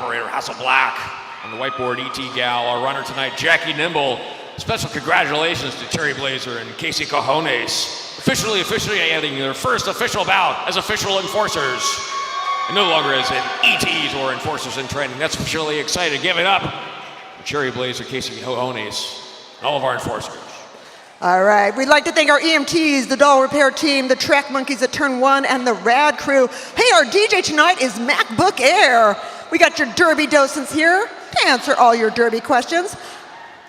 operator Hassel Black. On the whiteboard, E.T. Gal. Our runner tonight, Jackie Nimble. Special congratulations to Cherry Blazer and Casey Cojones. Officially adding their first official bout as official enforcers. And no longer as ETs or enforcers in training. That's officially excited. Give it up for Cherry Blazer, Casey Cojones, and all of our enforcers. All right, we'd like to thank our EMTs, the doll repair team, the track monkeys at Turn 1, and the rad crew. Hey, our DJ tonight is MacBook Air. We got your derby docents here to answer all your derby questions.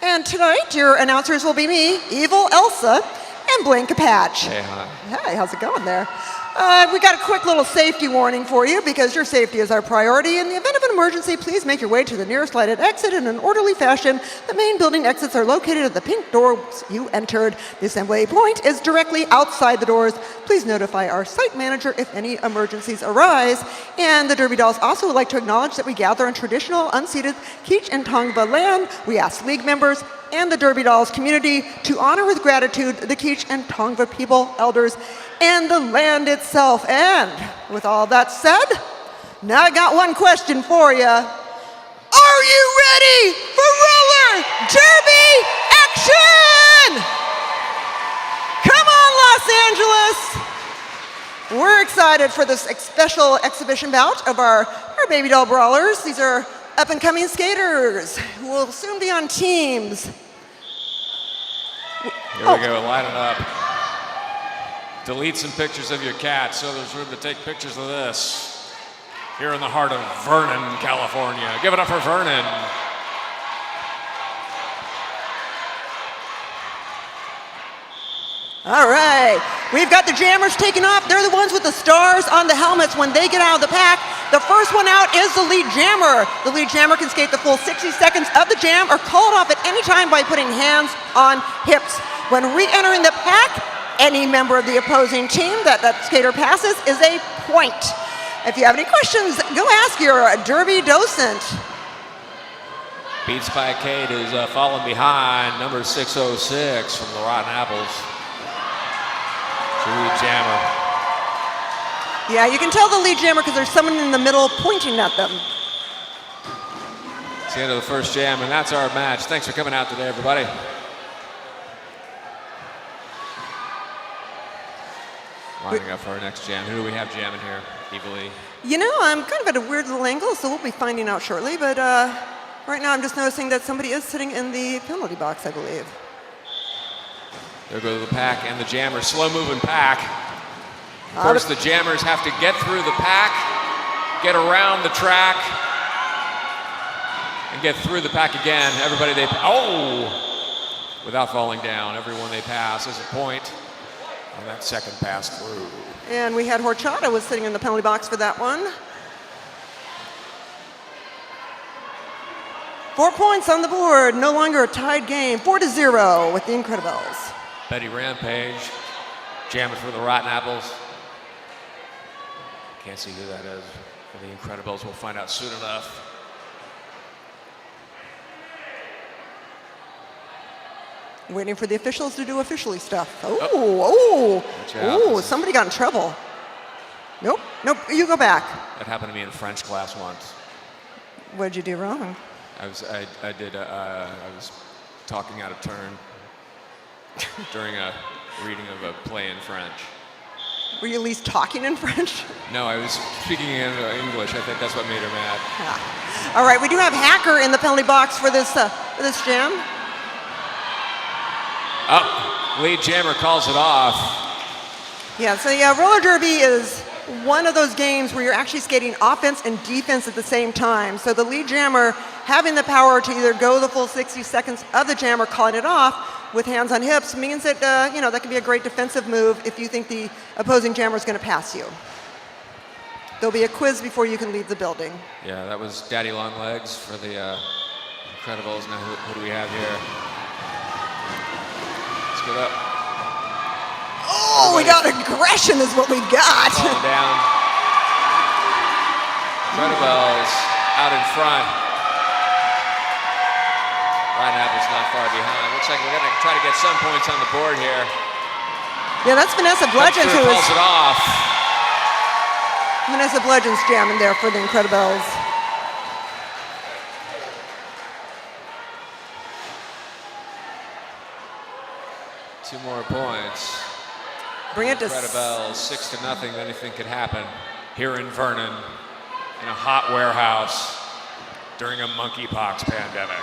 And tonight, your announcers will be me, Evil Elsa, and Blaine Capatch. Hey, hi. Hey, how's it going there? We got a quick little safety warning for you because your safety is our priority. In the event of an emergency, please make your way to the nearest lighted exit in an orderly fashion. The main building exits are located at the pink doors you entered. The assembly point is directly outside the doors. Please notify our site manager if any emergencies arise. And the Derby Dolls also would like to acknowledge that we gather on traditional, unceded Kizh and Tongva land. We ask league members and the Derby Dolls community to honor with gratitude the Kizh and Tongva people, elders, and the land itself. And with all that said, now I got one question for you. Are you ready for roller derby action? Come on, Los Angeles. We're excited for this special exhibition bout of our baby doll brawlers. These are up-and-coming skaters who will soon be on teams. Here we go, line it up. Delete some pictures of your cat so there's room to take pictures of this. Here in the heart of Vernon, California. Give it up for Vernon. All right, we've got the jammers taking off. They're the ones with the stars on the helmets when they get out of the pack. The first one out is the lead jammer. The lead jammer can skate the full 60 seconds of the jam or call it off at any time by putting hands on hips. When re-entering the pack, any member of the opposing team that skater passes is a point. If you have any questions, go ask your derby docent. Beats by Kate is falling behind, number 606 from the Rotten Apples. The lead jammer. Yeah, you can tell the lead jammer because there's someone in the middle pointing at them. It's the end of the first jam, and that's our match. Thanks for coming out today, everybody. Lining up for our next jam. Who do we have jamming here, Evilly? You know, I'm kind of at a weird little angle, so we'll be finding out shortly. But right now, I'm just noticing that somebody is sitting in the penalty box, I believe. There go the pack and the jammers. Slow-moving pack. First, the jammers have to get through the pack, get around the track, and get through the pack again. Everybody without falling down. Everyone they pass is a point on that second pass through. And we had Horchata was sitting in the penalty box for that one. 4 points on the board. No longer a tied game. 4-0 with the Incredibelles. Betty Rampage, jamming for the Rotten Apples. Can't see who that is for the Incredibelles. We'll find out soon enough. Waiting for the officials to do officially stuff. Somebody got in trouble. Nope, you go back. That happened to me in French class once. What did you do wrong? I was talking out of turn during a reading of a play in French. Were you at least talking in French? No, I was speaking in English. I think that's what made her mad. All right, we do have Hacker in the penalty box for this jam. Lead jammer calls it off. Yeah, so roller derby is one of those games where you're actually skating offense and defense at the same time. So the lead jammer having the power to either go the full 60 seconds of the jam or calling it off with hands on hips means that, that can be a great defensive move if you think the opposing jammer is going to pass you. There'll be a quiz before you can leave the building. Yeah, that was Daddy Longlegs for the Incredibelles. Now who do we have here? Let's get up. Oh, we got aggression is what we got. Falling down. Incredibelles out in front. Rotten Apple's not far behind. Looks like we're going to try to get some points on the board here. Yeah, that's Vanessa Bludgeon who calls it off. Vanessa Bludgeon's jamming there for the Incredibelles. 2 more points. Bring it to Incredibelles, 6-0. Anything could happen. Here in Vernon, in a hot warehouse during a monkeypox pandemic.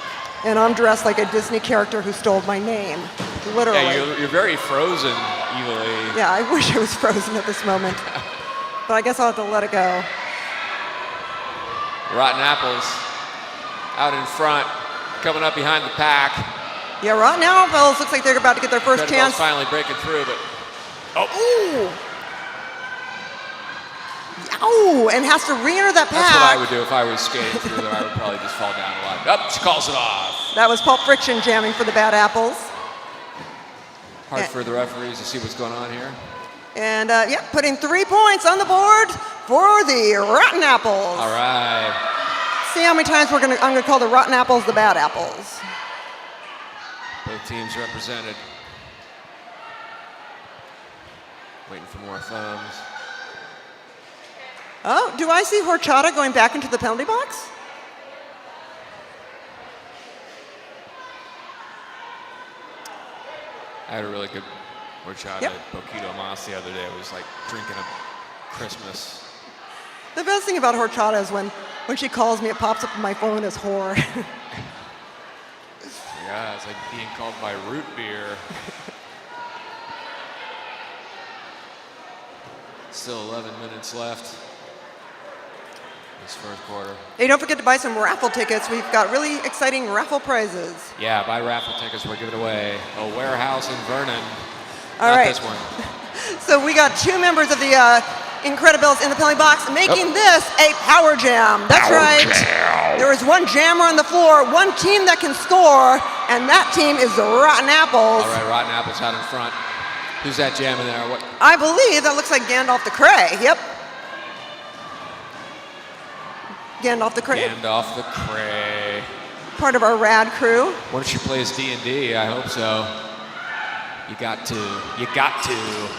And I'm dressed like a Disney character who stole my name, literally. Yeah, you're very frozen, evilly. Yeah, I wish I was frozen at this moment. But I guess I'll have to let it go. Rotten Apples out in front, coming up behind the pack. Yeah, right now, fellas, looks like they're about to get their first Incredibelles chance. finally breaking through, but Ooh! Oh, and has to re-enter that pack. that's what I would do if I was skating through there. I would probably just fall down a lot. Up, she calls it off. That was Pulp Friction jamming for the Bad Apples. Hard for the referees to see what's going on here. And, yeah, putting 3 points on the board for the Rotten Apples. All right. See how many times I'm gonna call the Rotten Apples the Bad Apples. Both teams represented. Waiting for more thumbs. Oh, do I see Horchata going back into the penalty box? I had a really good horchata Yep. at Boquito Mas the other day. It was like drinking a Christmas. The best thing about Horchata is when she calls me, it pops up on my phone as whore. Yeah, it's like being called by root beer. Still 11 minutes left. This first quarter. Hey, don't forget to buy some raffle tickets. We've got really exciting raffle prizes. Yeah, buy raffle tickets. We're giving away a warehouse in Vernon. All Not right. this one. So we got 2 members of the Incredibelles in the penalty box, making this a power jam. That's right. There is 1 jammer on the floor, 1 team that can score, and that team is the Rotten Apples. All right, Rotten Apples out in front. Who's that jamming there? What? I believe that looks like Gandalf the Cray. Yep. Gandalf the Cray, Gandalf the Cray. part of our rad crew. What if she plays D&D? I hope so. You got to. You got to.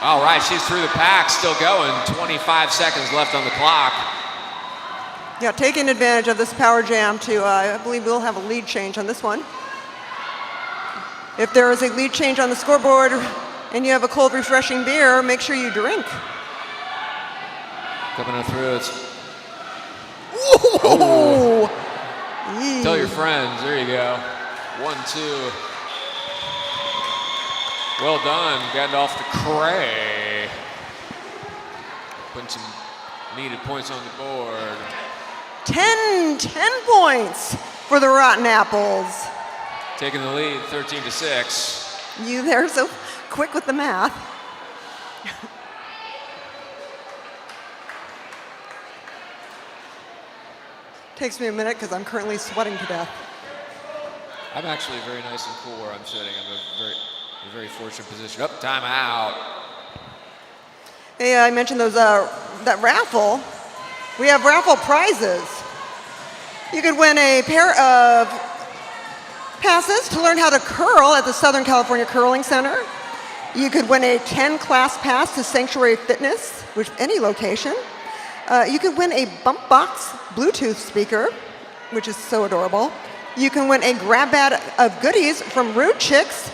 All right, she's through the pack, still going. 25 seconds left on the clock. Yeah, taking advantage of this power jam to, I believe we'll have a lead change on this one. If there is a lead change on the scoreboard and you have a cold, refreshing beer, make sure you drink. Coming on through, it's Whoa! tell your friends. There you go. 1-2. Well done, Gandalf the Cray. Putting some needed points on the board. 10 points for the Rotten Apples. Taking the lead, 13-6. You there so quick with the math. Takes me a minute because I'm currently sweating to death. I'm actually very nice and cool where I'm sitting. I'm in a very fortunate position. Up, timeout. Hey, I mentioned those that raffle. We have raffle prizes. You could win a pair of passes to learn how to curl at the Southern California Curling Center. You could win a 10-class pass to Sanctuary Fitness, which any location. You could win a bump box Bluetooth speaker, which is so adorable. You can win a grab bag of goodies from Rude Chicks.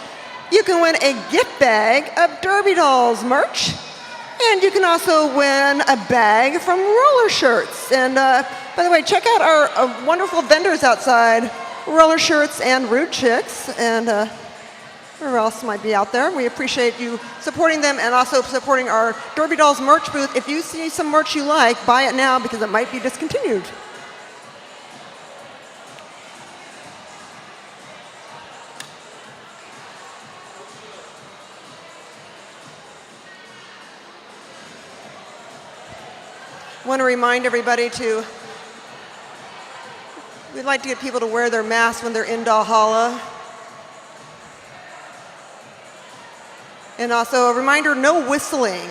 You can win a gift bag of Derby Dolls merch. And you can also win a bag from Roller Shirts. And by the way, check out our wonderful vendors outside, Roller Shirts and Rude Chicks. And who else might be out there? We appreciate you supporting them and also supporting our Derby Dolls merch booth. If you see some merch you like, buy it now because it might be discontinued. Want to remind everybody we'd like to get people to wear their masks when they're in Valhalla. And also a reminder, no whistling.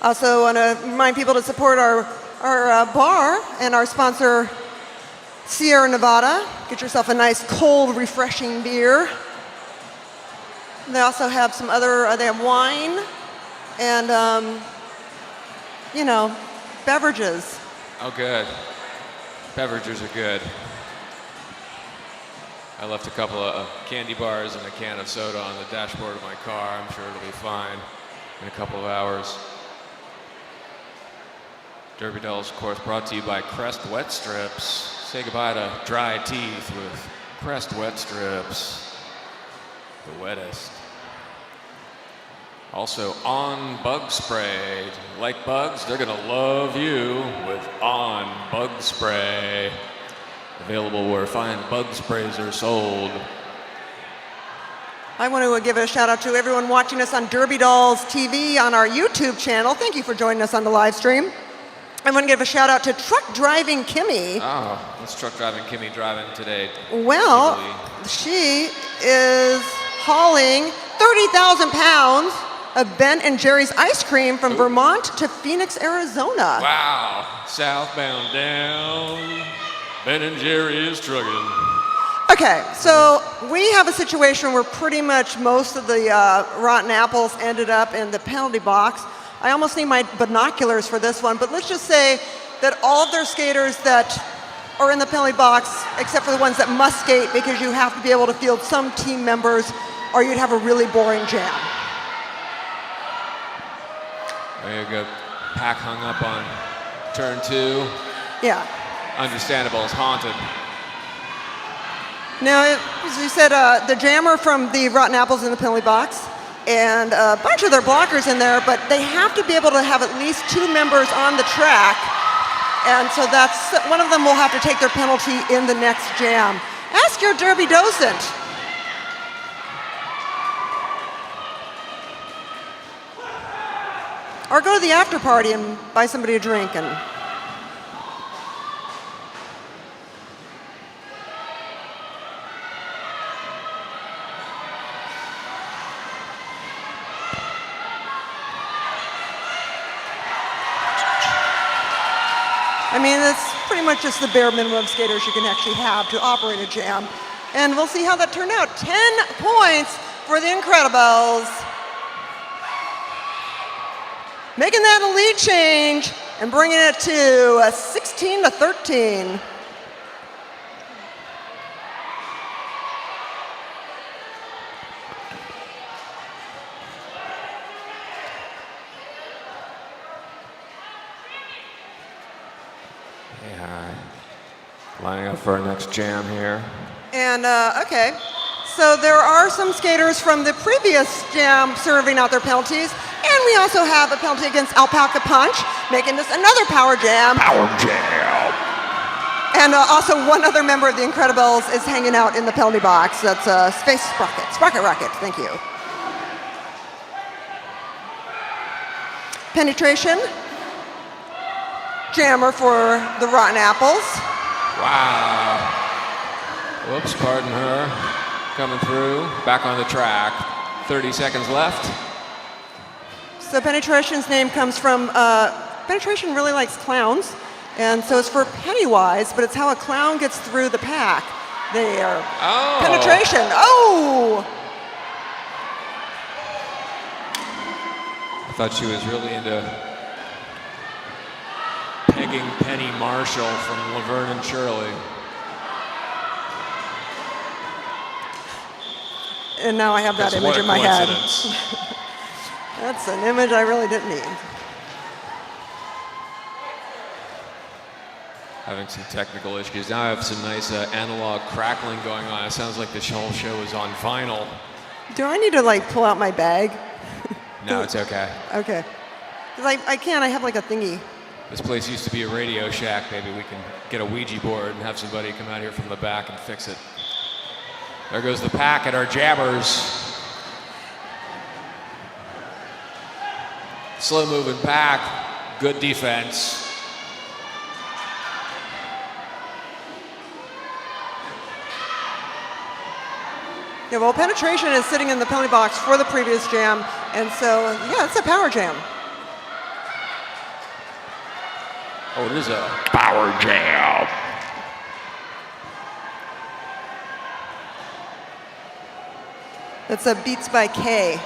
Also want to remind people to support our our bar and our sponsor, Sierra Nevada. Get yourself a nice, cold, refreshing beer. They also have some other, they have wine and, you know, beverages. Oh, good. Beverages are good. I left a couple of candy bars and a can of soda on the dashboard of my car. I'm sure it'll be fine in a couple of hours. Derby-Dells, of course, brought to you by Crest Wet Strips. Say goodbye to dry teeth with Crest Wet Strips. The wettest. Also, On Bug Spray. Like bugs, they're gonna love you with On Bug Spray. Available where fine bug sprays are sold. I want to give a shout out to everyone watching us on Derby-Dells TV on our YouTube channel. Thank you for joining us on the live stream. I want to give a shout out to Truck Driving Kimmy. Oh, what's Truck Driving Kimmy driving today? Well, she is hauling 30,000 pounds of Ben and Jerry's ice cream from Vermont to Phoenix, Arizona. Wow, southbound down. Ben and Jerry is trucking. Okay, so we have a situation where pretty much most of the rotten apples ended up in the penalty box. I almost need my binoculars for this one, but let's just say that all of their skaters that are in the penalty box, except for the ones that must skate because you have to be able to field some team members or you'd have a really boring jam. There you go. Pack hung up on turn 2. Yeah. Understandable, it's haunted. Now, as you said, the jammer from the Rotten Apples in the penalty box, and a bunch of their blockers in there, but they have to be able to have at least 2 members on the track, and so that's, one of them will have to take their penalty in the next jam. Ask your Derby docent. Or go to the after party and buy somebody a drink and I mean, it's pretty much just the bare minimum of skaters you can actually have to operate a jam. And we'll see how that turned out. 10 points for the Incredibelles. Making that a lead change and bringing it to 16-13. Lining up for our next jam here. And, okay, so there are some skaters from the previous jam serving out their penalties, and we also have a penalty against Alpaca Punch, making this another power jam. Power jam. And also one other member of the Incredibelles is hanging out in the penalty box. That's Space Sprocket. Sprocket Rocket, thank you. Penetration. Jammer for the Rotten Apples. Wow. Whoops, pardon her. Coming through, back on the track. 30 seconds left. So Penetration's name comes from, Penetration really likes clowns, and so it's for Pennywise, but it's how a clown gets through the pack. They are Penetration. Oh! I thought she was really into pegging Penny Marshall from Laverne and Shirley. And now I have that image in my head. That's an image I really didn't need. Having some technical issues. Now I have some nice analog crackling going on. It sounds like this whole show is on vinyl. Do I need to like pull out my bag? No, it's okay. Okay. 'Cause I can't, I have like a thingy. This place used to be a Radio Shack. Maybe we can get a Ouija board and have somebody come out here from the back and fix it. There goes the pack at our jammers. Slow moving pack, good defense. Yeah, well, Penetration is sitting in the penalty box for the previous jam, and so, yeah, it's a power jam. Oh, it is a Power jam. That's a Beats by K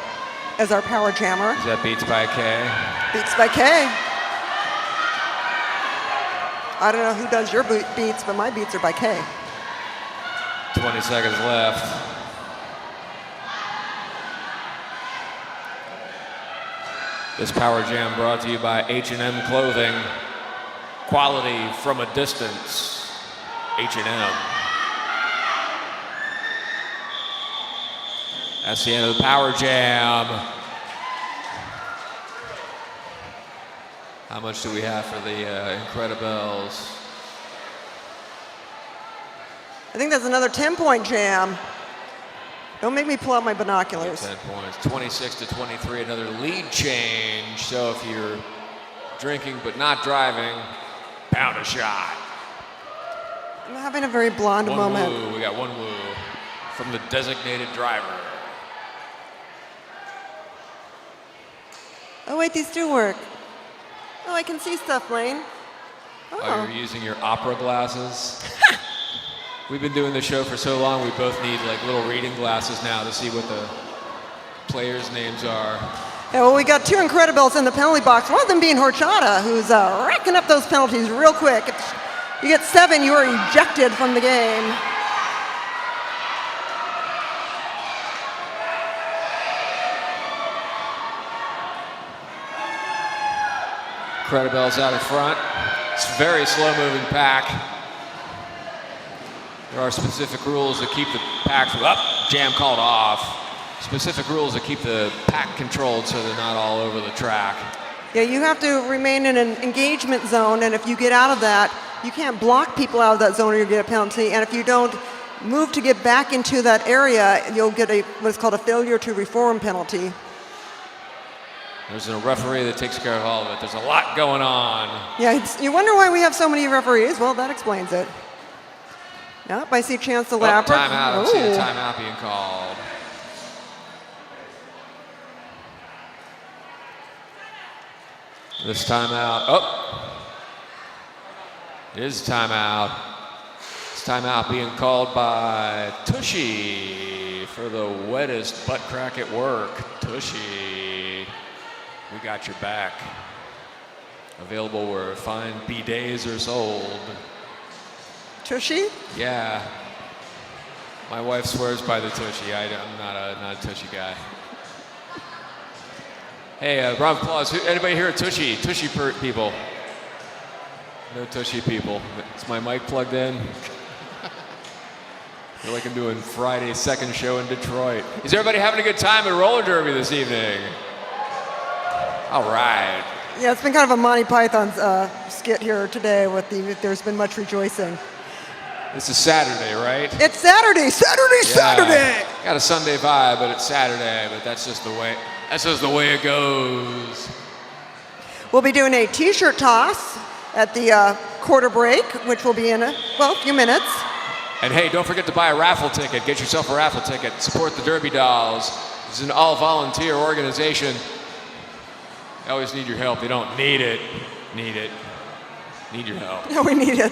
as our power jammer. Is that Beats by K? Beats by K. I don't know who does your beats, but my beats are by K. 20 seconds left. This power jam brought to you by H&M Clothing. Quality from a distance. H&M. That's the end of the power jam. How much do we have for the Incredibelles? I think that's another 10-point jam. Don't make me pull out my binoculars. 10 points. 26 to 23, another lead change. So if you're drinking but not driving, pound a shot. I'm having a very blonde One moment. woo. We got one woo from the designated driver. Oh, wait, these do work. Oh, I can see stuff, Blaine. Oh, you're using your opera glasses? We've been doing this show for so long, we both need like little reading glasses now to see what the players' names are. Yeah, well, we got two Incredibelles in the penalty box. One of them being Horchata, who's racking up those penalties real quick. You get 7, you are ejected from the game. Incredibelles out in front. It's a very slow-moving pack. There are specific rules that keep the pack from jam called off. Specific rules that keep the pack controlled so they're not all over the track. Yeah, you have to remain in an engagement zone, and if you get out of that, you can't block people out of that zone or you'll get a penalty. And if you don't move to get back into that area, you'll get what's called a failure to reform penalty. There's a referee that takes care of all of it. There's a lot going on. Yeah, you wonder why we have so many referees. Well, that explains it. Yep, I see Chance the Lapper. Timeout. I see a timeout being called. This timeout. It is a timeout. This timeout being called by Tushy for the wettest butt crack at work. Tushy, we got your back. Available where fine bidets are sold. Tushy? Yeah. My wife swears by the Tushy. I'm not a Tushy guy. Hey, round of applause. Anybody here a Tushy? Tushy people? No Tushy people. Is my mic plugged in? I feel like I'm doing Friday's second show in Detroit. Is everybody having a good time at roller derby this evening? All right. Yeah, it's been kind of a Monty Python skit here today with there's been much rejoicing. This is Saturday, right? It's Saturday, Saturday! Got a Sunday vibe, but it's Saturday, but that's just the way it goes. We'll be doing a t-shirt toss at the quarter break, which will be in a few minutes. And hey, don't forget to buy a raffle ticket. Get yourself a raffle ticket. Support the Derby Dolls. It's an all-volunteer organization. They always need your help. They don't need it. Need your help. No, we need it.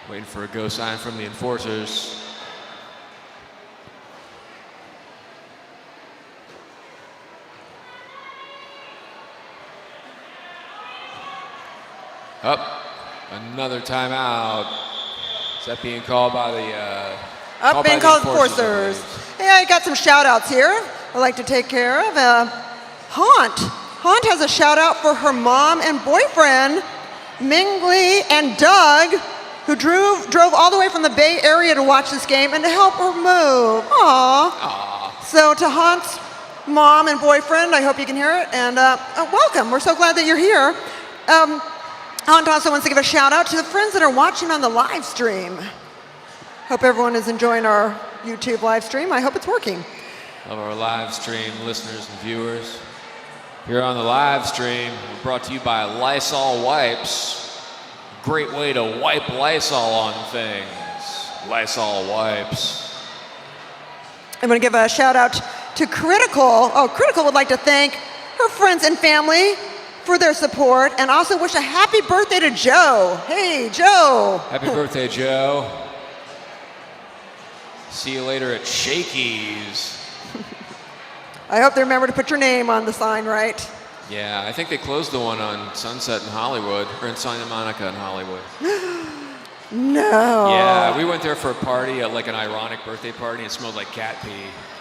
Waiting for a go sign from the enforcers. Another timeout. Is that being called by the Being called enforcers. Hey, I got some shout outs here I'd like to take care of. Haunt. Haunt has a shout out for her mom and boyfriend, Mingley and Doug, who drove all the way from the Bay Area to watch this game and to help her move. Aww. So to Haunt's mom and boyfriend, I hope you can hear it, and welcome. We're so glad that you're here. Haunt also wants to give a shout out to the friends that are watching on the live stream. Hope everyone is enjoying our YouTube live stream. I hope it's working. Of our live stream listeners and viewers. Here on the live stream, we're brought to you by Lysol Wipes. Great way to wipe Lysol on things. Lysol Wipes. I'm going to give a shout out to Critical. Oh, Critical would like to thank her friends and family for their support and also wish a happy birthday to Joe. Hey, Joe. Happy birthday, Joe. See you later at Shakey's. I hope they remember to put your name on the sign, right? Yeah, I think they closed the one on Sunset in Hollywood, or in Santa Monica in Hollywood. No. Yeah, we went there for a party, like an ironic birthday party. It smelled like cat pee.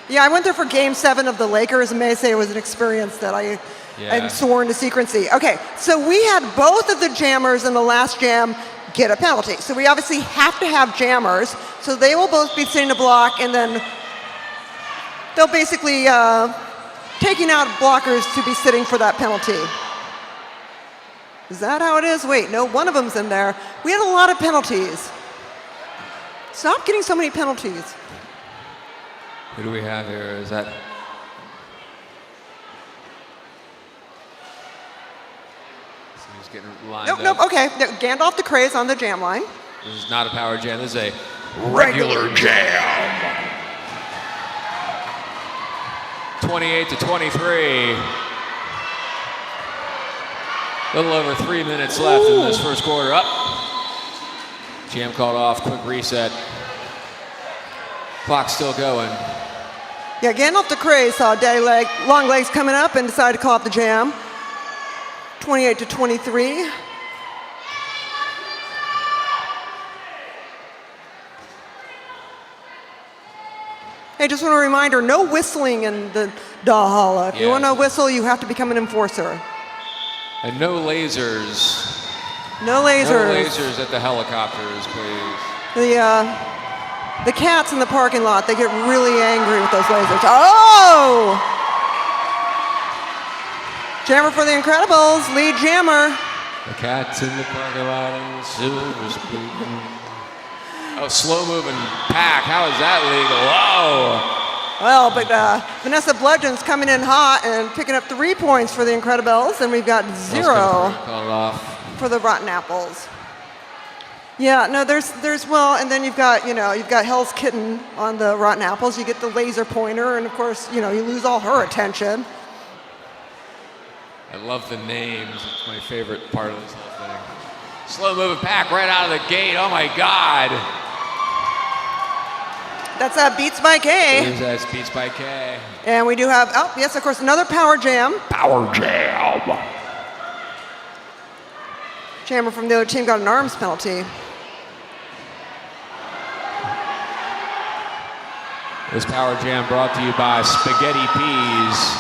Yeah, I went there for Game 7 of the Lakers, and may say it was an experience that I am sworn to secrecy. Okay, so we had both of the jammers in the last jam get a penalty. So we obviously have to have jammers, so they will both be sitting a block, and then they'll basically taking out blockers to be sitting for that penalty. Is that how it is? Wait, no, one of them's in there. We had a lot of penalties. Stop getting so many penalties. Who do we have here? Is that... He's getting lined up. Nope, okay. Gandalf the Craze on the jam line. This is not a power jam. This is a Regular jam. 28-23. A little over 3 minutes left in this first quarter. Up. Jam called off. Quick reset. Clock's still going. Yeah, Gandalf the Craze saw long legs coming up and decided to call off the jam. 28-23. Hey, just want a reminder, no whistling in the Dahala. If you want to whistle, you have to become an enforcer. And no lasers. No lasers. No lasers at the helicopters, please. The cats in the parking lot, they get really angry with those lasers. Oh! Jammer for the Incredibbles, lead jammer. The cats in the parking lot and the silver spoon. Oh, slow moving pack. How is that legal? Whoa! Well, but Vanessa Bludgeon's coming in hot and picking up 3 points for the Incredibelles, and we've got 0 Called off. for the Rotten Apples. Yeah, no, there's well, and then you've got Hell's Kitten on the Rotten Apples. You get the laser pointer, and of course, you lose all her attention. I love the names. It's my favorite part of this whole thing. Slow moving pack right out of the gate. Oh my God. That's Beats by K. That's Beats by K. And we do have, oh, yes, of course, another power jam. Power jam. Jammer from the other team got an arms penalty. This power jam brought to you by Spaghetti Peas.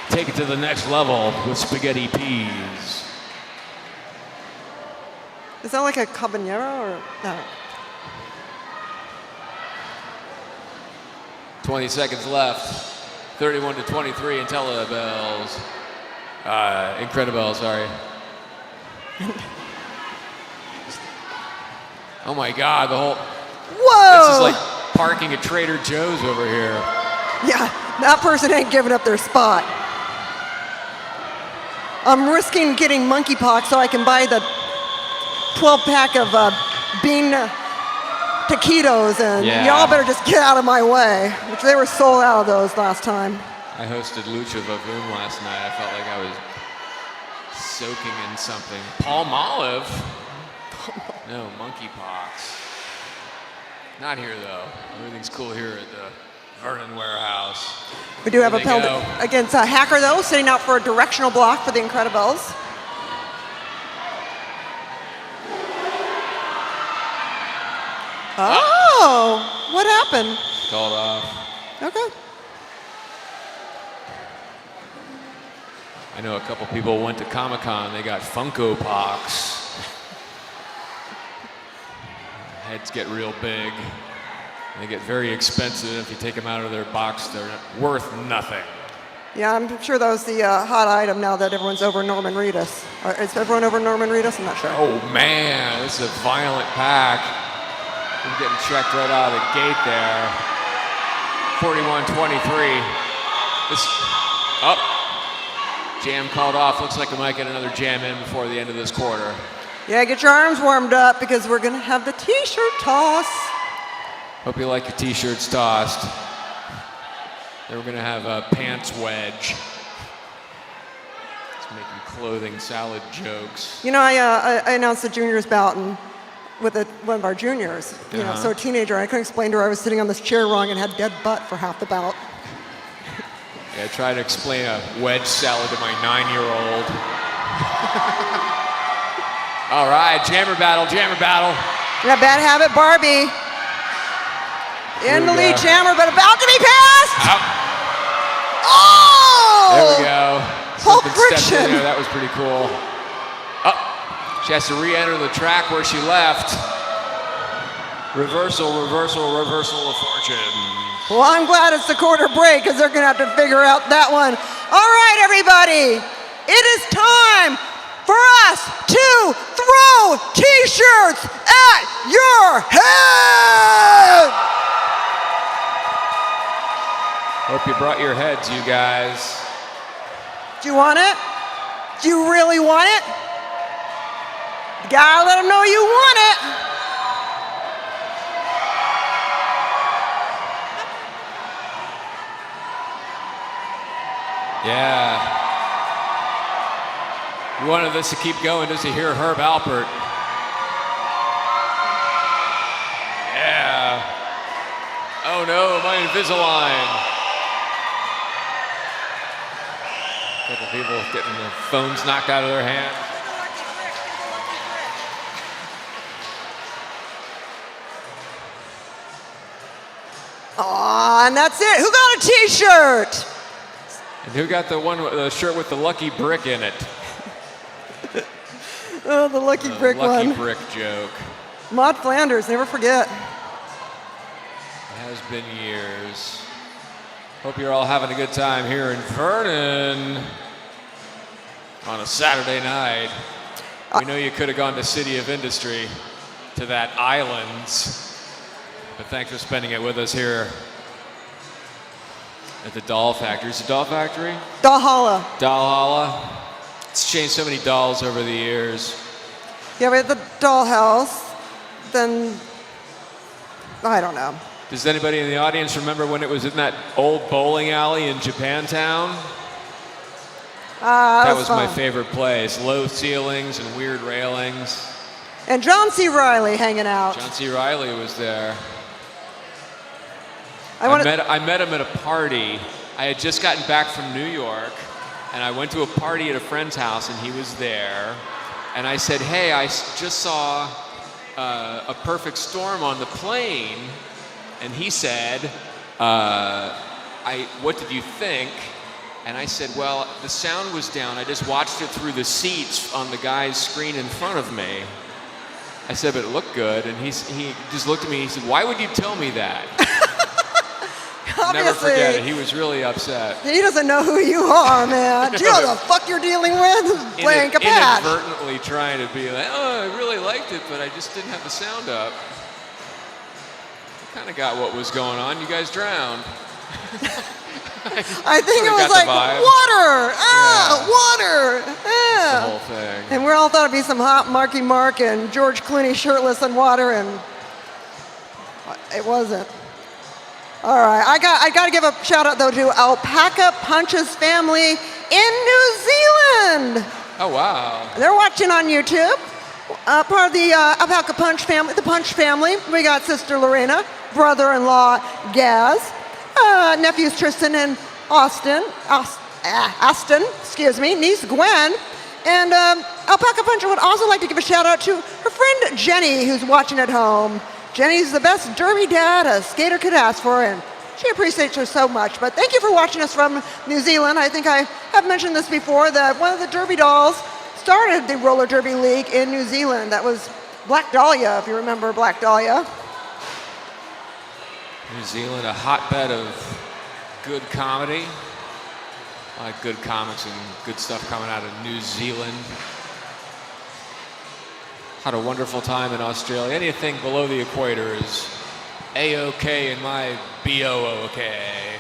Take it to the next level with Spaghetti Peas. Is that like a habanero or no? 20 seconds left. 31-23 Interibelles. Incredibelles, sorry. Oh my God, the whole... Whoa! This is like parking at Trader Joe's over here. Yeah, that person ain't giving up their spot. I'm risking getting monkeypox so I can buy the 12-pack of bean taquitos, and y'all better just get out of my way, which they were sold out of those last time. I hosted Lucha Vavoom last night. I felt like I was soaking in something. Palmolive? No, monkeypox. Not here, though. Everything's cool here at the Vernon Warehouse. We do have a penalty against Hacker, though, sitting out for a directional block for the Incredibelles. Oh, what happened? Called off. Okay. I know a couple people went to Comic-Con. They got Funko Pox. Heads get real big. They get very expensive. If you take them out of their box, they're worth nothing. Yeah, I'm sure that was the hot item now that everyone's over Norman Reedus. Is everyone over Norman Reedus? I'm not sure. Oh, man, this is a violent pack. I'm getting checked right out of the gate there. 41-23. This, jam called off. Looks like we might get another jam in before the end of this quarter. Yeah, get your arms warmed up because we're going to have the T-shirt toss. Hope you like your T-shirts tossed. They were going to have a pants wedge. It's making clothing salad jokes. You know, I announced the juniors bout and with one of our juniors. You know, so a teenager. I couldn't explain to her I was sitting on this chair wrong and had dead butt for half the bout. Yeah, try to explain a wedge salad to my 9-year-old. All right, jammer battle, jammer battle. Yeah, bad habit, Barbie. In the lead, go. jammer, but about to be passed. Out. Oh! There we go. Pulp Something stepped in friction. there. That was pretty cool. Oh, she has to re-enter the track where she left. Reversal, reversal, reversal of fortune. Well, I'm glad it's the quarter break because they're going to have to figure out that one. All right, everybody. It is time for us to throw T-shirts at your head. Hope you brought your heads, you guys. Do you want it? Do you really want it? You gotta let them know you want it. Yeah. You wanted this to keep going just to hear Herb Alpert. Yeah. Oh no, my Invisalign. A couple people getting their phones knocked out of their hands. Aw, and that's it. Who got a T-shirt? And who got the shirt with the lucky brick in it? Oh, the lucky brick lucky one. brick joke. Maud Flanders, never forget. It has been years. Hope you're all having a good time here in Vernon on a Saturday night. We know you could have gone to City of Industry, to that Islands, but thanks for spending it with us here at the Doll Factory. Is it Doll Factory? Valhalla. Dollhalla. It's changed so many dolls over the years. Yeah, we had the dollhouse. Then, I don't know. Does anybody in the audience remember when it was in that old bowling alley in Japantown? That was my fun. favorite place. Low ceilings and weird railings. And John C. Reilly hanging out. John C. Reilly was there. I met him at a party. I had just gotten back from New York, and I went to a party at a friend's house, and he was there. And I said, hey, I just saw A Perfect Storm on the plane. And he said, what did you think? And I said, well, the sound was down. I just watched it through the seats on the guy's screen in front of me. I said, but it looked good. And he just looked at me and he said, why would you tell me that? Never forget it. He was really upset. He doesn't know who you are, man. Do you know the fuck you're dealing with? Playing Capatch. Inadvertently trying to be like, oh, I really liked it, but I just didn't have the sound up. I kind of got what was going on. You guys drowned. I think it was like, water! Water! The whole thing. And we all thought it'd be some hot Marky Mark and George Clooney shirtless in water, and it wasn't. All right, I got to give a shout out though to Alpaca Punch's family in New Zealand. Oh wow! They're watching on YouTube. Part of the Alpaca Punch family, the Punch family. We got sister Lorena, brother-in-law Gaz, nephews Tristan and Aston, niece Gwen, and Alpaca Punch would also like to give a shout out to her friend Jenny, who's watching at home. Jenny's the best derby dad a skater could ask for, and she appreciates her so much. But thank you for watching us from New Zealand. I think I have mentioned this before, that one of the derby dolls started the roller derby league in New Zealand. That was Black Dahlia, if you remember Black Dahlia. New Zealand, a hotbed of good comedy. A lot of good comics and good stuff coming out of New Zealand. Had a wonderful time in Australia. Anything below the equator is A-OK in my B-O-O-K.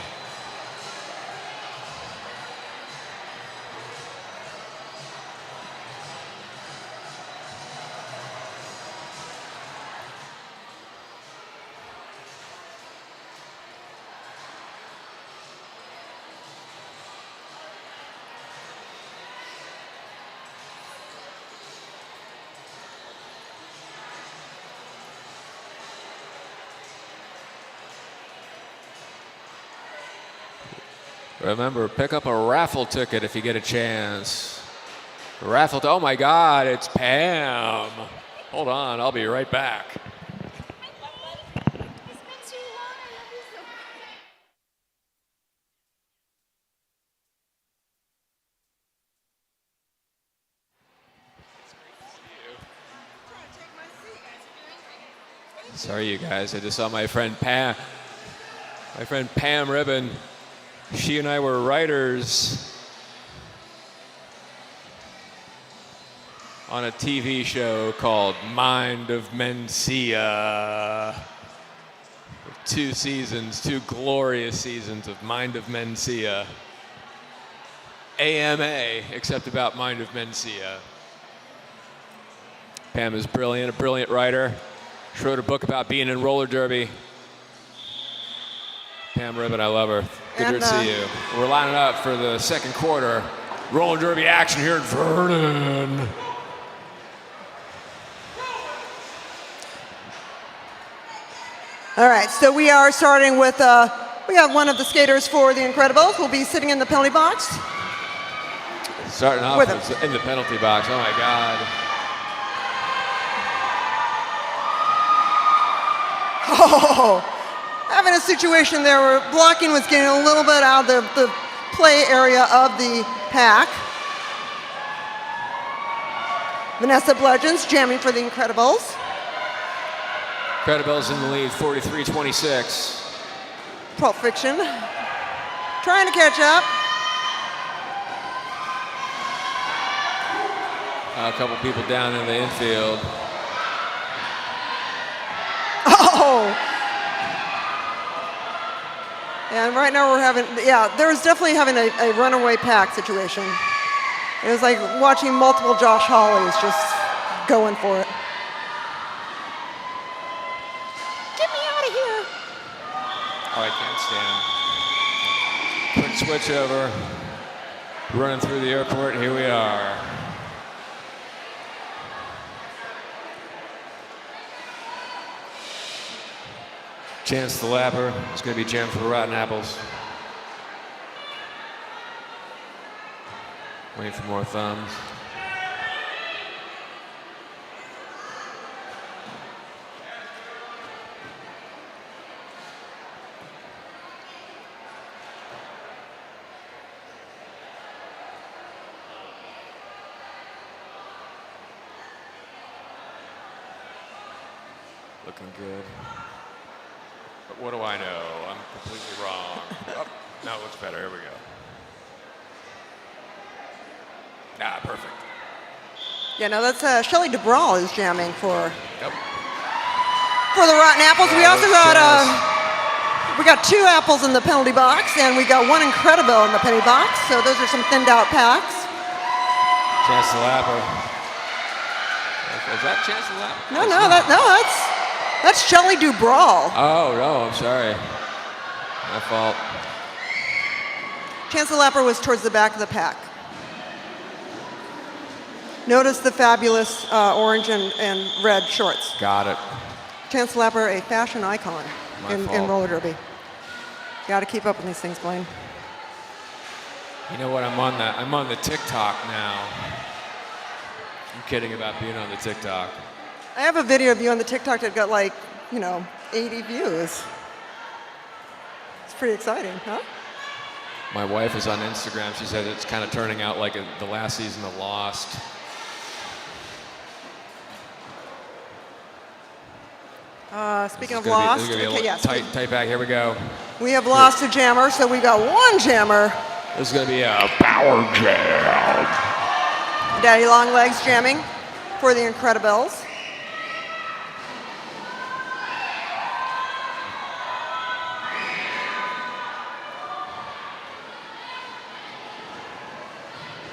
Remember, pick up a raffle ticket if you get a chance. Raffle, oh my God, it's Pam. Hold on, I'll be right back. Sorry, you guys. I just saw my friend Pam. My friend Pam Ribbon. She and I were writers on a TV show called Mind of Mencia. 2 seasons, 2 glorious seasons of Mind of Mencia. AMA, except about Mind of Mencia. Pam is brilliant, a brilliant writer. She wrote a book about being in roller derby. Pam Ribbon, I love her. Good to see you. We're lining up for the second quarter. Roller derby action here in Vernon. All right, so we are starting with, we have one of the skaters for the Incredibelles who'll be sitting in the penalty box. Starting off in the penalty box, oh my God. Oh, having a situation there where blocking was getting a little bit out of the play area of the pack. Vanessa Bludgeons jamming for the Incredibelles. Incredibelles in the lead, 43-26. Pulp Fiction trying to catch up. A couple people down in the infield. Oh! And right now we're having, there's definitely having a runaway pack situation. It was like watching multiple Josh Hollies just going for it. Get me out of here. Oh, I can't stand. Quick switch over. Running through the airport, here we are. Chance the Lapper. It's going to be jammed for Rotten Apples. Waiting for more thumbs. Looking good. But what do I know? I'm completely wrong. Oh, now it looks better. Here we go. Perfect. Yeah, no, that's Shelley DeBrawl is jamming for Yep. for the Rotten Apples. We also got we got 2 apples in the penalty box, and we got 1 Incredibelle in the penalty box. So those are some thinned out packs. Chance the Lapper. Is that Chance the Lapper? No, that's Shelley DeBrawl. Oh, no, I'm sorry. My fault. Chance the Lapper was towards the back of the pack. Notice the fabulous orange and red shorts. Got it. Chance the Lapper, a fashion icon in fault. roller derby. Got to keep up with these things, Blaine. You know what? I'm on the TikTok now. I'm kidding about being on the TikTok. I have a video of you on the TikTok that got 80 views. It's pretty exciting, huh? My wife is on Instagram. She said it's kind of turning out like the last season of Lost. Speaking of Lost, tight back. Here we go. We have lost a jammer, so we got 1 jammer. This is going to be a power jam. Daddy Longlegs jamming for the Incredibelles.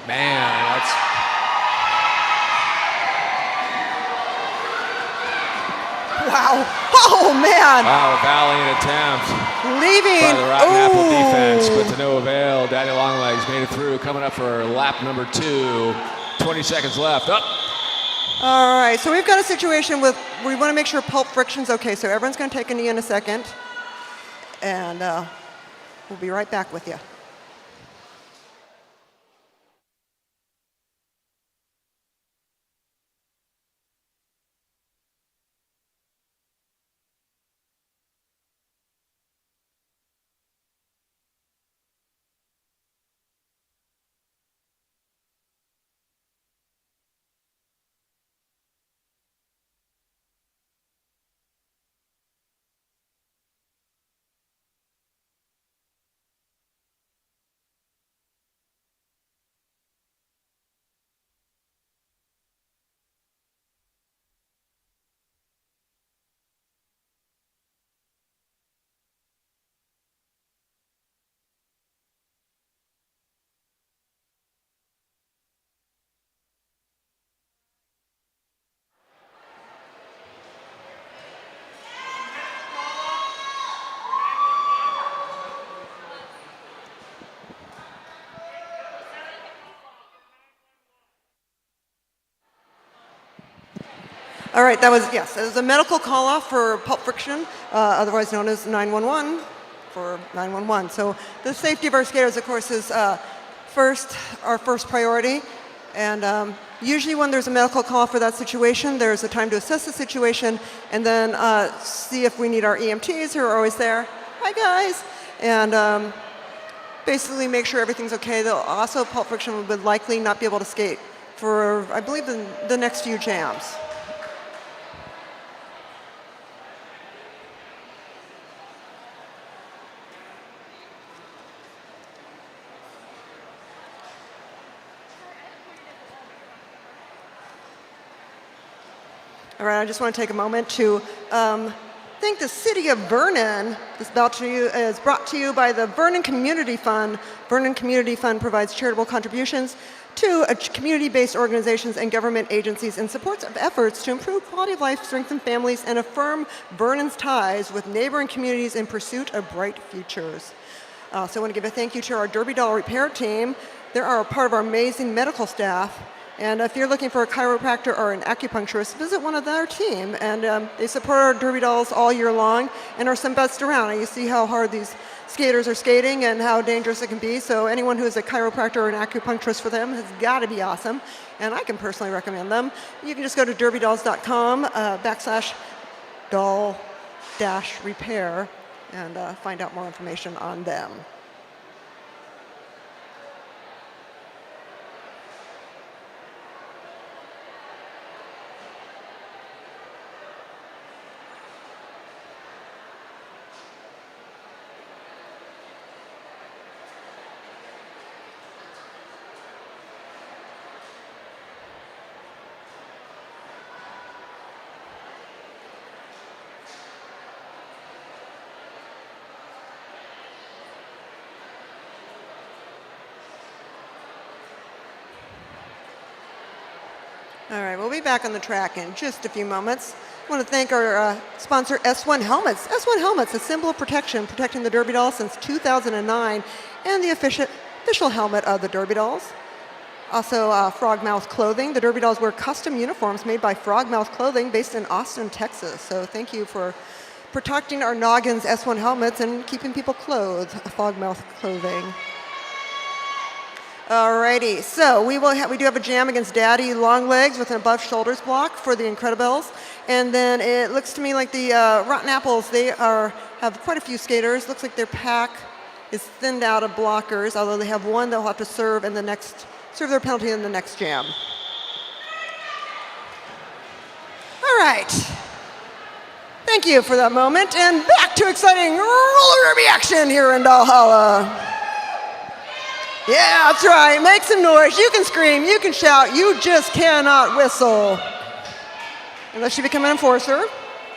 Man, that's... Wow. Oh, man. Wow, a valiant attempt Leaving. by the Rotten Apple defense, but to no avail. Daddy Longlegs made it through, coming up for lap number 2. 20 seconds left. Up. All right, so we've got a situation with, we want to make sure Pulp Friction's okay, so everyone's going to take a knee in a second, and we'll be right back with you. All right, that was a medical call-off for Pulp Friction, otherwise known as 911 for 911. So the safety of our skaters, of course, is our first priority. And usually when there's a medical call for that situation, there's a time to assess the situation and then see if we need our EMTs who are always there. Hi, guys. And basically make sure everything's okay. They'll also, Pulp Friction would likely not be able to skate for, I believe, the next few jams. All right, I just want to take a moment to thank the City of Vernon. This is brought to you by the Vernon Community Fund. Vernon Community Fund provides charitable contributions to community-based organizations and government agencies in support of efforts to improve quality of life, strengthen families, and affirm Vernon's ties with neighboring communities in pursuit of bright futures. So I want to give a thank you to our Derby Doll repair team. They are a part of our amazing medical staff. And if you're looking for a chiropractor or an acupuncturist, visit one of their team. And they support our Derby Dolls all year long and are some best around. And you see how hard these skaters are skating and how dangerous it can be. So anyone who is a chiropractor or an acupuncturist for them has got to be awesome. And I can personally recommend them. You can just go to derbydolls.com /doll-repair and find out more information on them. All right, we'll be back on the track in just a few moments. I want to thank our sponsor, S1 Helmets. S1 Helmets, a symbol of protection, protecting the Derby Doll since 2009, and the official helmet of the Derby Dolls. Also, Frogmouth Clothing. The Derby Dolls wear custom uniforms made by Frogmouth Clothing based in Austin, Texas. So thank you for protecting our noggins, S1 Helmets, and keeping people clothed, Frogmouth Clothing. Alrighty, so we do have a jam against Daddy Longlegs with an above shoulders block for the Incredibelles, and then it looks to me like the Rotten Apples, they have quite a few skaters. Looks like their pack is thinned out of blockers, although they have one they'll have to serve serve their penalty in the next jam. All right, thank you for that moment, and back to exciting roller derby action here in Valhalla. Yeah, that's right. Make some noise. You can scream. You can shout. You just cannot whistle. Unless you become an enforcer.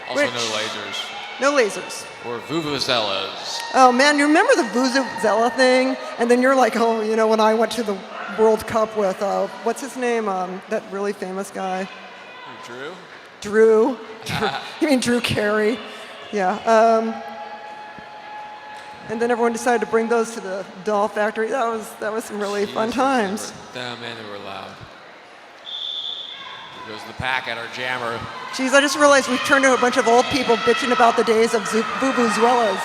Also, no lasers. No lasers. Or vuvuzelas. Oh, man, you remember the vuvuzela thing? And then you're like, oh, you know, when I went to the World Cup with, what's his name? That really famous guy. Drew? Drew. You mean Drew Carey? Yeah. And then everyone decided to bring those to the doll factory. That was some really fun times. Man, they were loud. Here goes the pack at our jammer. Geez, I just realized we've turned into a bunch of old people bitching about the days of vuvuzelas.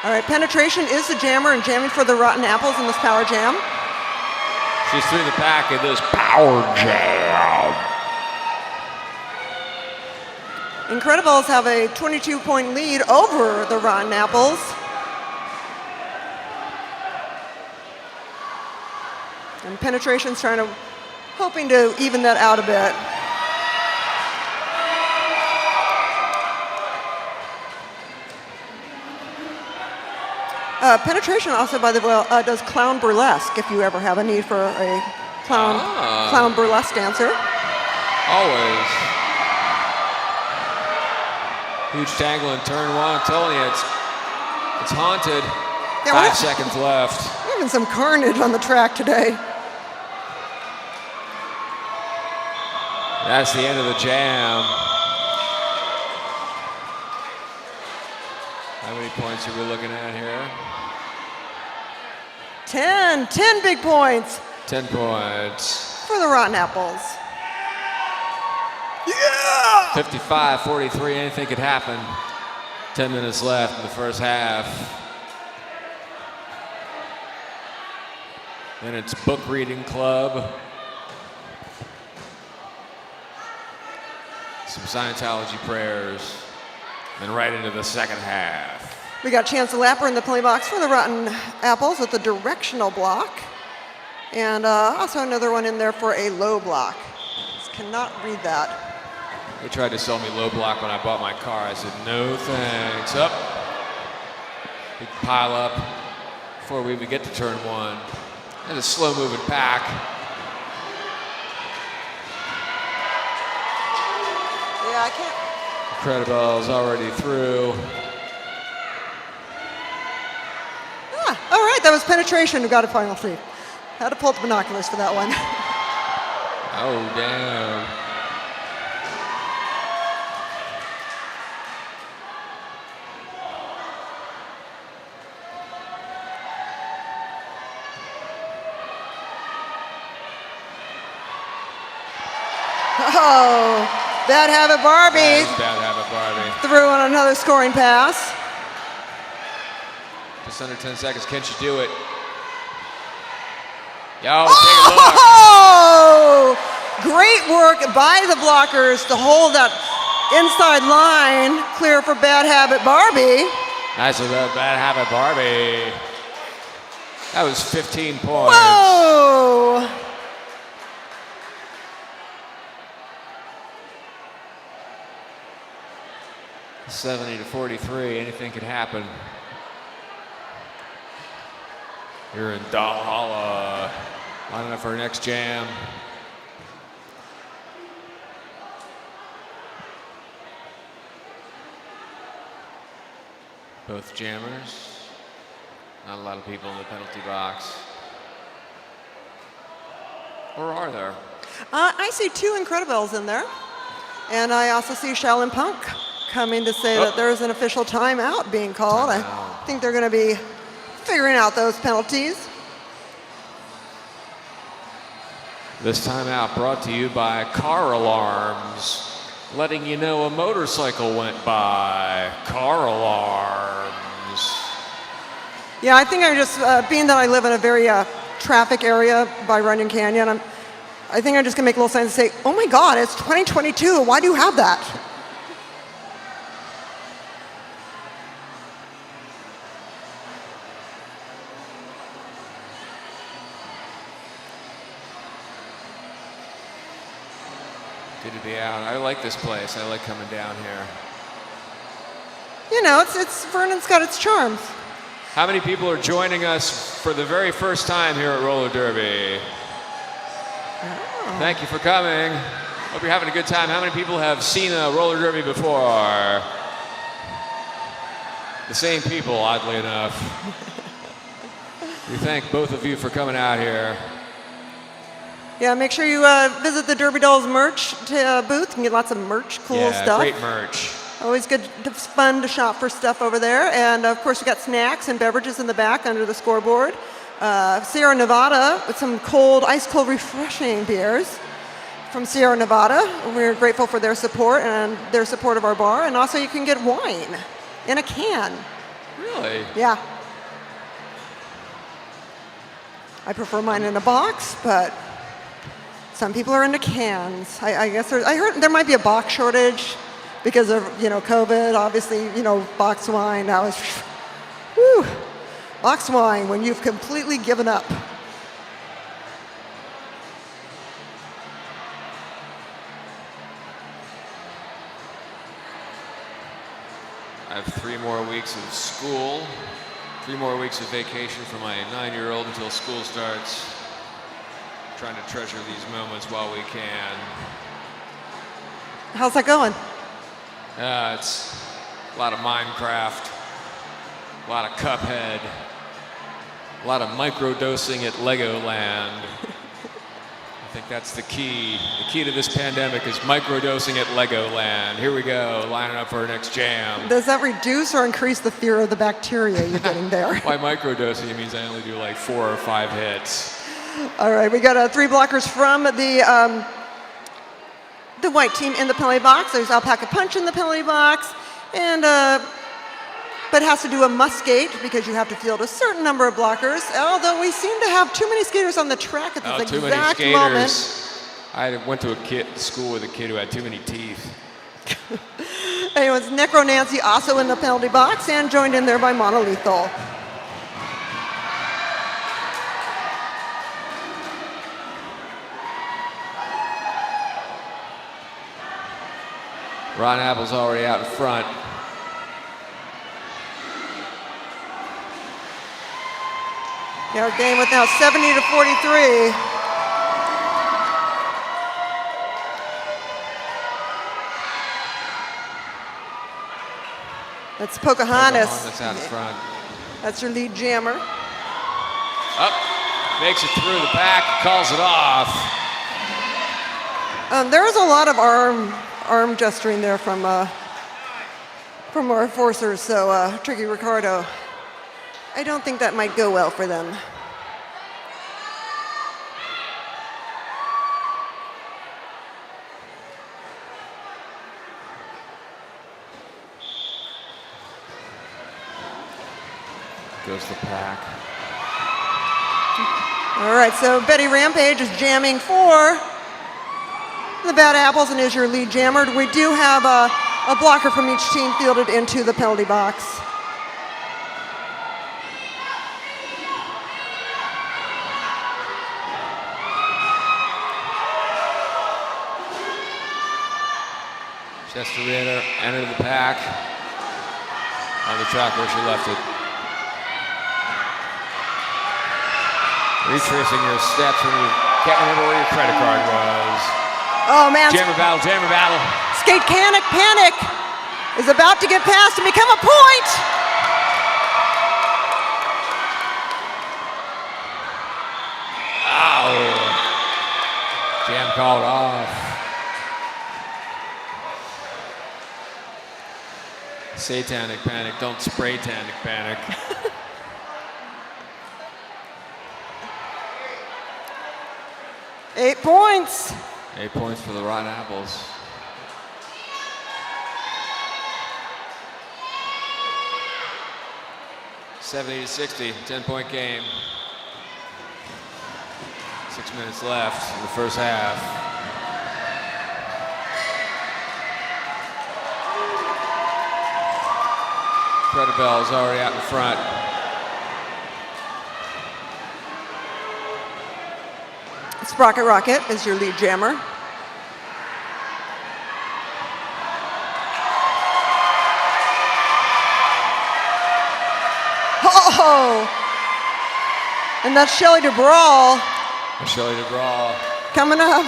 All right, Penetration is the jammer and jamming for the Rotten Apples in this power jam. She's through the pack in this power jam. Incredibelles have a 22-point lead over the Rotten Apples. And Penetration's hoping to even that out a bit. Penetration also, by the way, does clown burlesque if you ever have a need for a clown burlesque dancer. Always. Huge tangle in turn one. I'm telling you, it's haunted. Yeah, 5 seconds left. We're having some carnage on the track today. That's the end of the jam. How many points are we looking at here? 10 big points. 10 points. For the Rotten Apples. Yeah! 55-43, anything could happen. 10 minutes left in the first half. Then it's book reading club. Some Scientology prayers. Then right into the second half. We got Chance the Lapper in the penalty box for the Rotten Apples with the directional block. And also another one in there for a low block. Just cannot read that. They tried to sell me low block when I bought my car. I said, no thanks. Up. Big pile up before we even get to turn one. And a slow moving pack. Yeah, I can't. Incredibelles already through. All right, that was penetration who got a final three. Had to pull up the binoculars for that one. Oh, damn. Oh, bad habit Barbie. Bad habit Barbie. Threw on another scoring pass. Just under 10 seconds. Can she do it? Yo, take a look. Oh! Great work by the blockers to hold that inside line clear for bad habit Barbie. Nice with that bad habit Barbie. That was 15 points. Whoa! $70-43, anything could happen. Here in Valhalla, lining up for our next jam. Both jammers. Not a lot of people in the penalty box. Or are there? I see two Incredibelles in there. And I also see Shaolin Punk coming to say that there's an official timeout being called. I think they're going to be figuring out those penalties. This timeout brought to you by Car Alarms, letting you know a motorcycle went by. Car Alarms. Yeah, I think I just, being that I live in a very traffic area by Runyon Canyon, I think I'm just going to make a little sign and say, oh my God, it's 2022. Why do you have that? Good to be out. I like this place. I like coming down here. You know, it's Vernon's got its charms. How many people are joining us for the very first time here at Roller Derby? Oh. Thank you for coming. Hope you're having a good time. How many people have seen a roller derby before? The same people, oddly enough. We thank both of you for coming out here. Yeah, make sure you visit the Derby Dolls merch booth. You can get lots of merch, cool stuff. Great merch. Always good, it's fun to shop for stuff over there. And of course, we got snacks and beverages in the back under the scoreboard. Sierra Nevada with some cold, ice cold, refreshing beers from Sierra Nevada. We're grateful for their support and their support of our bar. And also, you can get wine in a can. Really? Yeah. I prefer mine in a box, but some people are into cans. I guess I heard there might be a box shortage because of COVID. Obviously, box wine. That was, whew, box wine when you've completely given up. I have 3 more weeks of school, 3 more weeks of vacation for my 9-year-old until school starts. Trying to treasure these moments while we can. How's that going? It's a lot of Minecraft, a lot of Cuphead, a lot of microdosing at Legoland. I think that's the key. The key to this pandemic is microdosing at Legoland. Here we go, lining up for our next jam. Does that reduce or increase the fear of the bacteria you're getting there? By microdosing, it means I only do like 4 or 5 hits. All right, we got 3 blockers from the the white team in the penalty box. There's Alpaca Punch in the penalty box, and but has to do a must skate because you have to field a certain number of blockers. Although we seem to have too many skaters on the track at this too many exact skaters. moment. I went to school with a kid who had too many teeth. Anyways, Necro Nancy also in the penalty box and joined in there by Monolethal. Ron Apple's already out in front. Our game with now 70 to 43. That's Pocahontas. Pocahontas out in front. That's your lead jammer. Up, makes it through the pack, calls it off. There was a lot of arm gesturing there from our enforcers, so Tricky Ricardo. I don't think that might go well for them. Goes the pack. All right, so Betty Rampage is jamming for the Bad Apples and is your lead jammer. We do have a blocker from each team fielded into the penalty box. Chester Ritter entered the pack on the track where she left it. Retracing your steps when you can't remember where your credit card was. Oh man. Jammer battle, jammer battle. Skate Panic is about to get past and become a point. Ow. Jam called off. Satanic panic, don't spray tanic panic. Eight points. 8 points for the Rotten Apples. $70-60, 10-point game. 6 minutes left in the first half. Incredibelles already out in front. Sprocket Rocket is your lead jammer. Oh! And that's Shelly to Brawl Shelly to Brawl. coming up.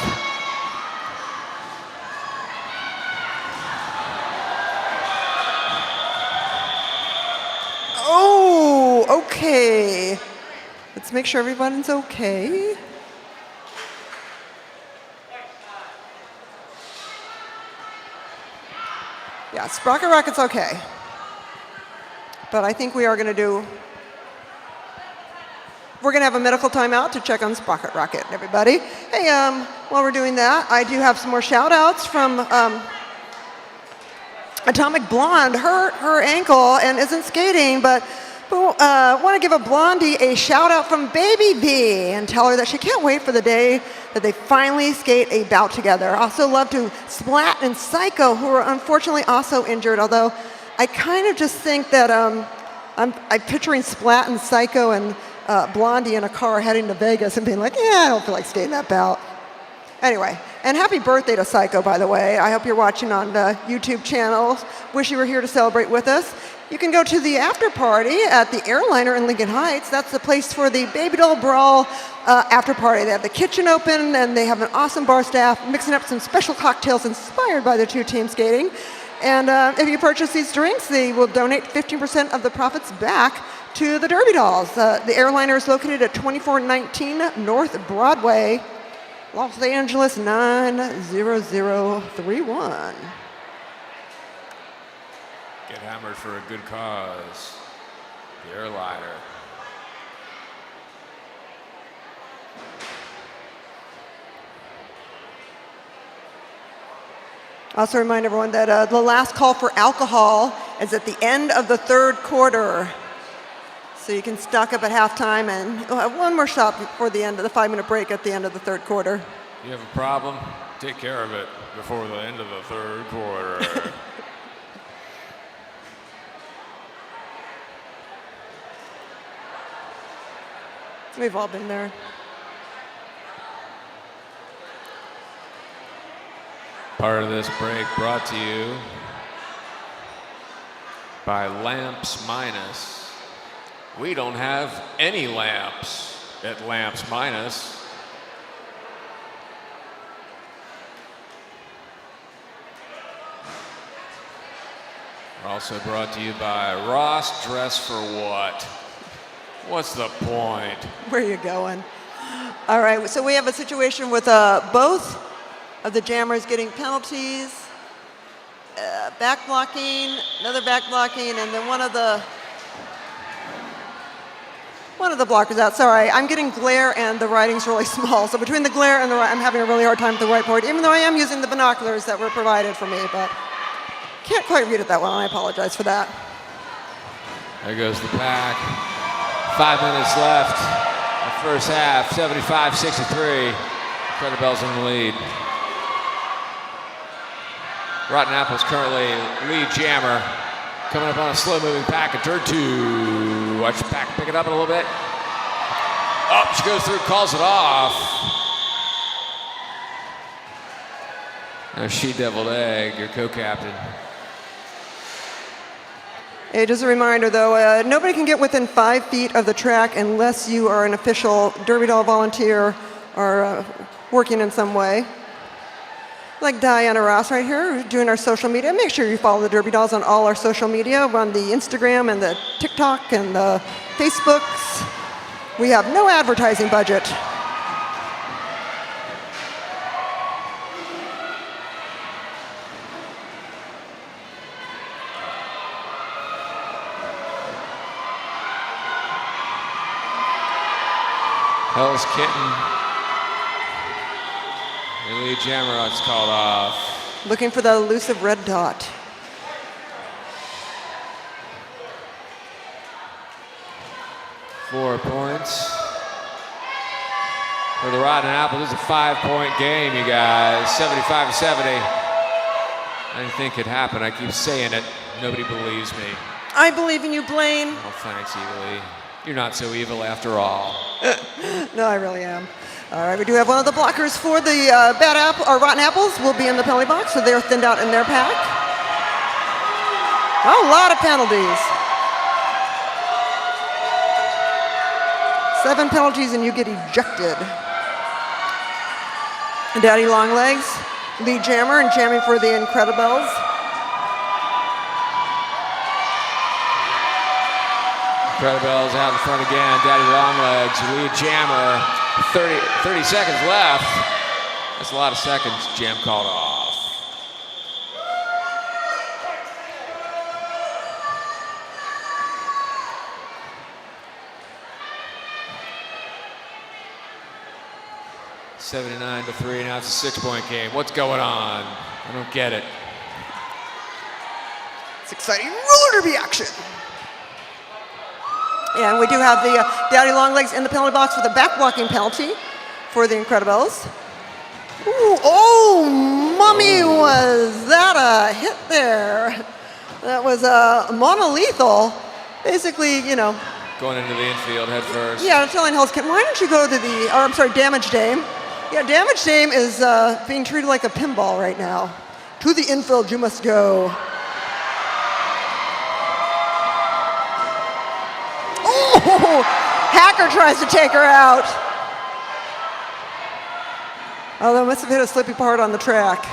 Oh, okay. Let's make sure everyone's okay. Yeah, Sprocket Rocket's okay. But I think we are going to we're going to have a medical timeout to check on Sprocket Rocket, everybody. Hey, while we're doing that, I do have some more shout outs from Atomic Blonde. Hurt her ankle and isn't skating, but want to give a Blondie a shout out from Baby B and tell her that she can't wait for the day that they finally skate a bout together. Also love to Splat and Psycho, who are unfortunately also injured, although I kind of just think that I'm picturing Splat and Psycho and Blondie in a car heading to Vegas and being like, yeah, I don't feel like skating that bout. Anyway, and happy birthday to Psycho, by the way. I hope you're watching on the YouTube channel. Wish you were here to celebrate with us. You can go to the after party at the Airliner in Lincoln Heights. That's the place for the Baby Doll Brawl after party. They have the kitchen open and they have an awesome bar staff mixing up some special cocktails inspired by the two teams skating. And if you purchase these drinks, they will donate 15% of the profits back to the Derby Dolls. The Airliner is located at 2419 North Broadway, Los Angeles 90031. Get hammered for a good cause. The Airliner. Also remind everyone that the last call for alcohol is at the end of the third quarter. So you can stock up at halftime and we'll have one more shot before the end of the 5-minute break at the end of the third quarter. You have a problem? Take care of it before the end of the third quarter. We've all been there. Part of this break brought to you by Lamps Minus. We don't have any lamps at Lamps Minus. We're also brought to you by Ross Dress for What? What's the point? Where are you going? All right, so we have a situation with both of the jammers getting penalties, back blocking, another back blocking, and then one of the blockers out. Sorry, I'm getting glare and the writing's really small. So between the glare and I'm having a really hard time with the whiteboard, even though I am using the binoculars that were provided for me, but can't quite read it that well, and I apologize for that. There goes the pack. 5 minutes left. The first half, 75-63. Incredibelles in the lead. Rotten Apple's currently lead jammer. Coming up on a slow-moving pack, a dirt 2. Watch the pack pick it up a little bit. Up, she goes through, calls it off. Now She-Deviled Egg, your co-captain. Hey, just a reminder though, nobody can get within 5 feet of the track unless you are an official Derby Doll volunteer or working in some way. Like Diana Ross right here, doing our social media. Make sure you follow the Derby Dolls on all our social media. We're on the Instagram and the TikTok and the Facebooks. We have no advertising budget. Hell's Kitten. The lead jammer, it's called off. Looking for the elusive red dot. .4 points. For the Rotten Apple, this is a 5-point game, you guys. 75-70. I didn't think it'd happen. I keep saying it. Nobody believes me. I believe in you, Blaine. Oh, thanks, Evilly. You're not so evil after all. No, I really am. All right, we do have one of the blockers for the Rotten Apples will be in the penalty box, so they're thinned out in their pack. A lot of penalties. 7 penalties and you get ejected. Daddy Longlegs, lead jammer and jamming for the Incredibelles. Incredibelles out in front again. Daddy Longlegs, lead jammer. 30 seconds left. That's a lot of seconds. Jam called off. (79-3). Now it's a 6-point game. What's going on? I don't get it. It's exciting roller derby action. And we do have the Daddy Longlegs in the penalty box with a back blocking penalty for the Incredibelles. Ooh, oh, mummy, was that a hit there? That was monolethal. Basically, you know. Going into the infield head first. Yeah, I'm telling Hell's Kitten, why don't you go to Damage Dame. Yeah, Damage Dame is being treated like a pinball right now. To the infield you must go. Oh, Hacker tries to take her out. Oh, that must have hit a slippy part on the track.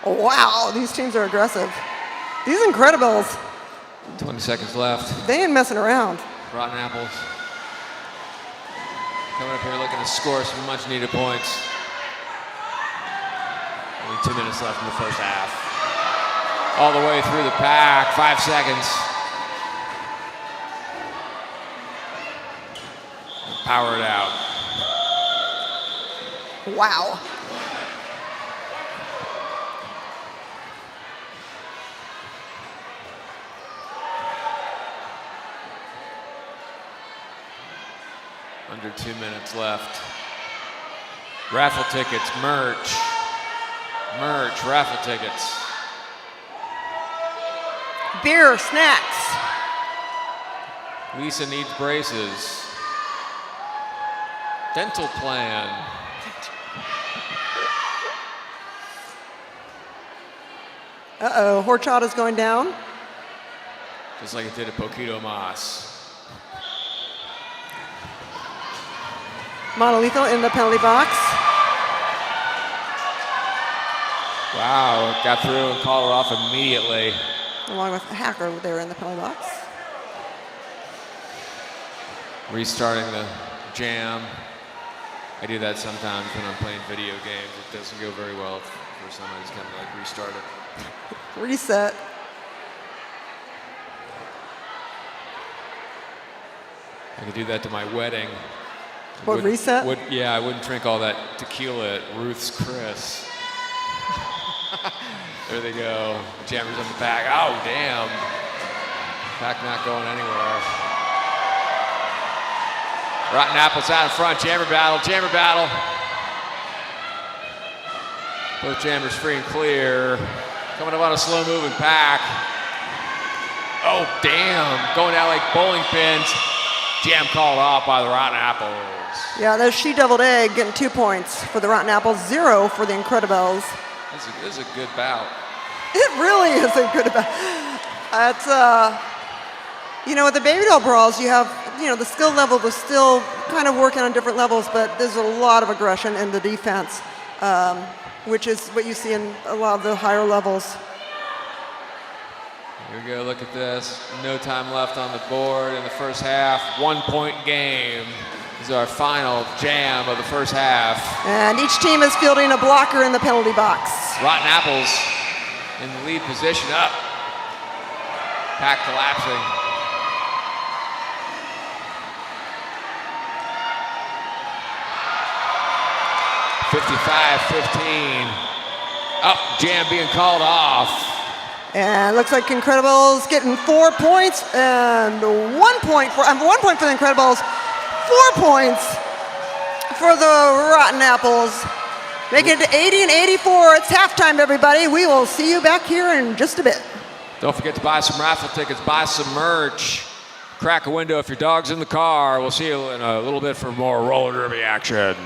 Oh, wow, these teams are aggressive. These Incredibelles, 20 seconds left. they ain't messing around. Rotten Apples coming up here looking to score some much needed points. Only 2 minutes left in the first half. All the way through the pack, 5 seconds. Power it out. Wow. Under 2 minutes left. Raffle tickets, merch. Merch, raffle tickets. Beer, snacks. Lisa needs braces. Dental plan. Uh-oh, horchata's going down. Just like it did at Poquito Mas. Monolito in the penalty box. Wow, got through and called it off immediately. Along with Hacker there in the penalty box. Restarting the jam. I do that sometimes when I'm playing video games. It doesn't go very well. First time I just kind of like restart it. Reset. I could do that to my wedding. What, reset? Yeah, I wouldn't drink all that tequila at Ruth's Chris. There they go. Jammers on the back. Oh, damn. Pack not going anywhere. Rotten Apples out in front. Jammer battle. Jammer battle. Both jammers free and clear. Coming up on a slow moving pack. Oh, damn. Going out like bowling pins. Jam called off by the Rotten Apples. Yeah, there's She Deviled Egg getting 2 points for the Rotten Apples, 0 for the Incredibelles. This is a good bout. It really is a good bout. It's, with the baby doll brawls, you have, the skill level is still kind of working on different levels, but there's a lot of aggression in the defense, which is what you see in a lot of the higher levels. Here we go, look at this. No time left on the board in the first half. 1 point game. This is our final jam of the first half. And each team is fielding a blocker in the penalty box. Rotten Apples in the lead position up. Pack collapsing. (55-15). Up, jam being called off. And it looks like Incredibelles getting 4 points and 1 point for 1 point for the Incredibelles, 4 points for the Rotten Apples. Making it to 80 and 84. It's halftime, everybody. We will see you back here in just a bit. Don't forget to buy some raffle tickets, buy some merch. Crack a window if your dog's in the car. We'll see you in a little bit for more roller derby action.